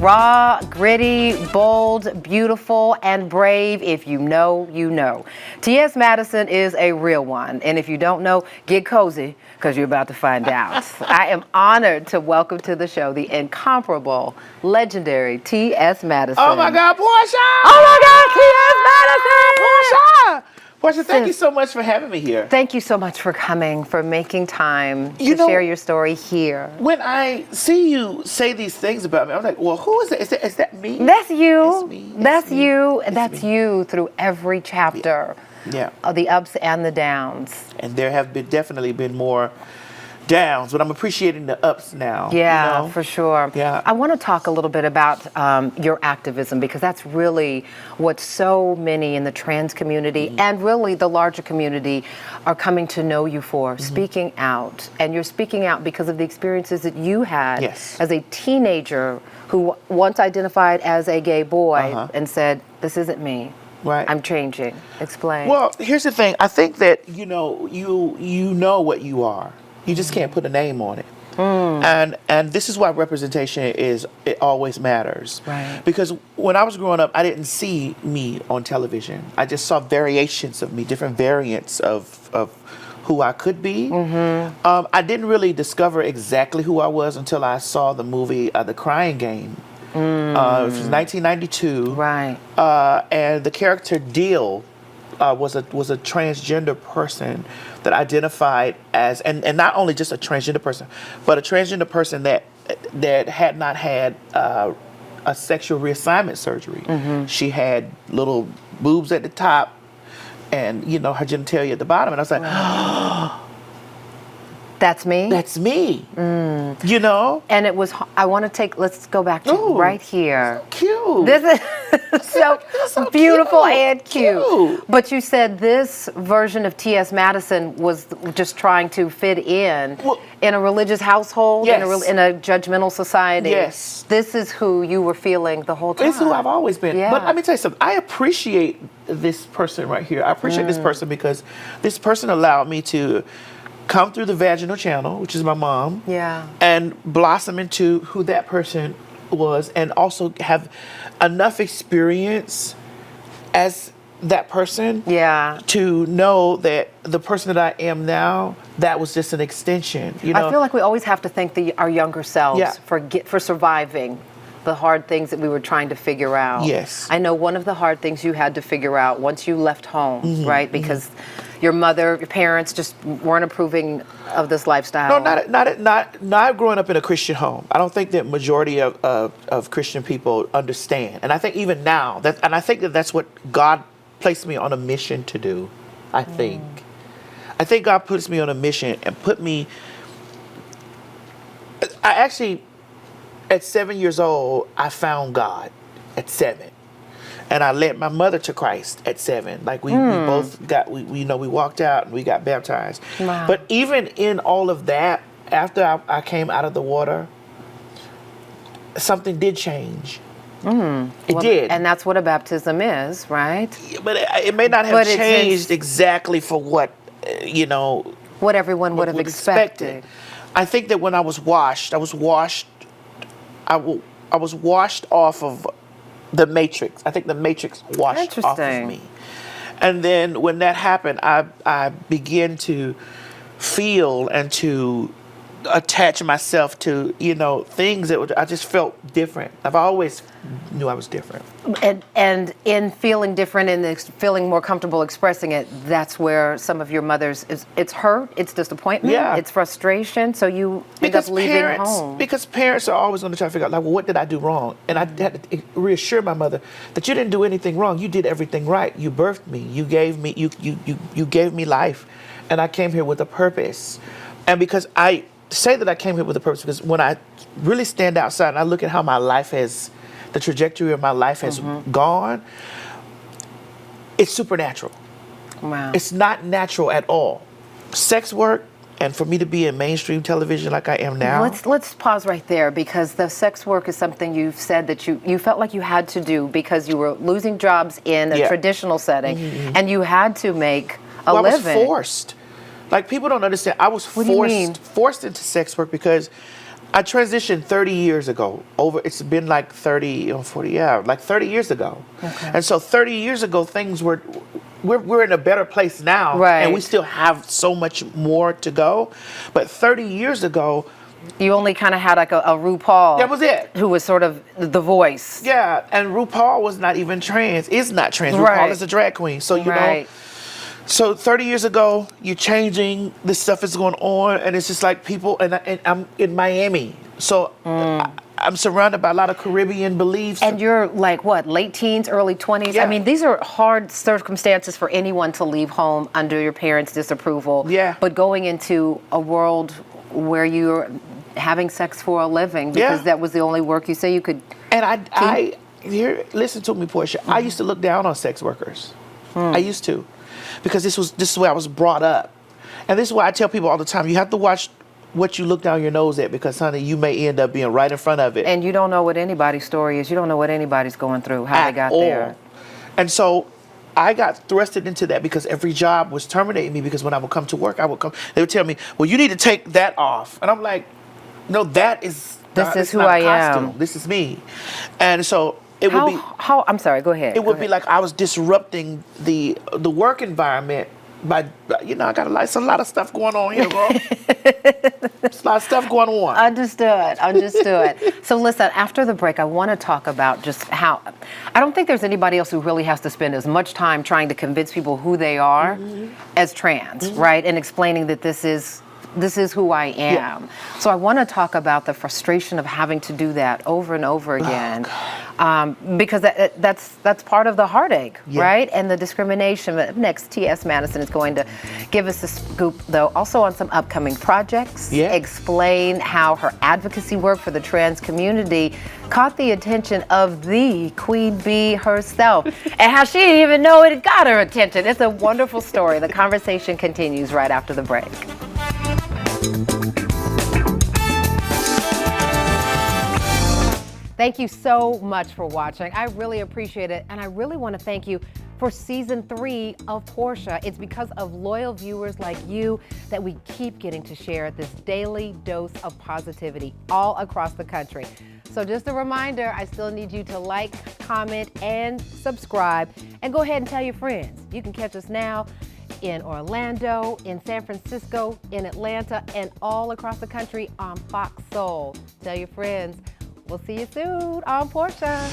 Raw, gritty, bold, beautiful, and brave. If you know, you know. TS Madison is a real one. And if you don't know, get cozy, because you're about to find out. I am honored to welcome to the show the incomparable, legendary TS Madison. Oh my God, Portia! Oh my God, TS Madison! Portia! Portia, thank you so much for having me here. Thank you so much for coming, for making time to share your story here. When I see you say these things about me, I'm like, well, who is it? Is that me? That's you. It's me. That's me. you. It's That's me. you through every chapter. Yeah. Of the ups and the downs. And there have definitely been more downs, but I'm appreciating the ups now. Yeah, you know? for sure. Yeah. I want to talk a little bit about your activism, because that's really what so many in the trans community and really the larger community are coming to know you for, speaking out. And you're speaking out because of the experiences that you had as a teenager who once identified as a gay boy and said, this isn't me. Right. I'm changing. Explain. Well, here's the thing. I think that, you know what you are. You just can't put a name on it. And this is why representation it always matters. Right. Because when I was growing up, I didn't see me on television. I just saw variations of me, different variants of who I could be. I didn't really discover exactly who I was until I saw the movie The Crying Game. It was 1992. Right. And the character Deal was a transgender person that identified as, and not only just a transgender person, but a transgender person that had not had a sexual reassignment surgery. She had little boobs at the top, and her genitalia at the bottom. And I was like, That's me? that's me. And it was, let's go back to right here. Cute. This is so beautiful and cute. But you said this version of T.S. Madison was just trying to fit in a religious household, in a judgmental society. Yes. This is who you were feeling the whole time. It's who I've always been. Yeah. But let me tell you something. I appreciate this person right here. I appreciate this person because this person allowed me to come through the vaginal channel, which is my mom, and blossom into who that person was, and also have enough experience as that person to know that the person that I am now, that was just an extension. I feel like we always have to thank our younger selves for surviving the hard things that we were trying to figure out. Yes. I know one of the hard things you had to figure out once you left home, right? Because your mother, your parents just weren't approving of this lifestyle. No, not growing up in a Christian home. I don't think that majority of Christian people understand. And I think even now, that's what God placed me on a mission to do, I think. I think God puts me on a mission and I actually, at 7 years old, I found God at 7. And I led my mother to Christ at 7. Like we both we walked out and we got baptized. Wow. But even in all of that, after I came out of the water, something did change. It did. And that's what a baptism is, right? But it may not have changed exactly for what, what everyone would have expected. I think that when I was washed off of the matrix. I think the matrix washed off of me. And then when that happened, I began to feel and to attach myself to, things that I just felt different. I've always knew I was different. And in feeling different and feeling more comfortable expressing it, that's where some of your mother's, it's hurt, it's disappointment, it's frustration, so you end up leaving home. Because parents are always going to try to figure out, what did I do wrong? And I had to reassure my mother that you didn't do anything wrong. You did everything right. You birthed me. You gave me, you gave me life. And I came here with a purpose. And because I say that I came here with a purpose, because when I really stand outside and I look at how my life the trajectory of my life has gone, it's supernatural. Wow. It's not natural at all. Sex work, and for me to be in mainstream television like I am now. Let's pause right there, because the sex work is something you've said that you felt like you had to do because you were losing jobs in a traditional setting, and you had to make a living. I was forced. Like, people don't understand. I was forced into sex work because I transitioned 30 years ago. It's been like 30 or 40, yeah, like 30 years ago. Okay. And so 30 years ago, we're in a better place now. Right. And we still have so much more to go. But 30 years ago, you only kind of had like a RuPaul. That was it. Who was sort of the voice. Yeah, and RuPaul was not even trans. Is not trans. Right. RuPaul is a drag queen. So, you know. So 30 years ago, you're changing, this stuff is going on, and it's just like people, and I'm in Miami. So I'm surrounded by a lot of Caribbean beliefs. And you're like, what, late teens, early 20s? Yeah. I mean, these are hard circumstances for anyone to leave home under your parents' disapproval. Yeah. But going into a world where you're having sex for a living, because that was the only work you say you could And listen to me, Portia. I used to look down on sex workers. I used to. Because this is the way I was brought up. And this is why I tell people all the time, you have to watch what you look down your nose at, because, honey, you may end up being right in front of it. And you don't know what anybody's story is. You don't know what anybody's going through, how they got there. And so I got thrusted into that because every job was terminating me, because when I would come to work, they would tell me, well, you need to take that off. And I'm like, no, this is who I am. This is me. And so it would be. I'm sorry, go ahead. It would be like I was disrupting the work environment by, I got a lot of stuff going on here, girl. There's a lot of stuff going on. Understood. So listen, after the break, I want to talk about just how, I don't think there's anybody else who really has to spend as much time trying to convince people who they are as trans, right? And explaining that this is who I am. Yeah. So I want to talk about the frustration of having to do that over and over again, because that's part of the heartache, right? And the discrimination. But next, TS Madison is going to give us a scoop, though, also on some upcoming projects, explain how her advocacy work for the trans community caught the attention of the Queen Bee herself, and how she didn't even know it got her attention. It's a wonderful story. The conversation continues right after the break. Thank you so much for watching. I really appreciate it. And I really want to thank you for season 3 of Portia. It's because of loyal viewers like you that we keep getting to share this daily dose of positivity all across the country. So just a reminder, I still need you to like, comment, and subscribe. And go ahead and tell your friends. You can catch us now in Orlando, in San Francisco, in Atlanta, and all across the country on Fox Soul. Tell your friends. We'll see you soon on Portia.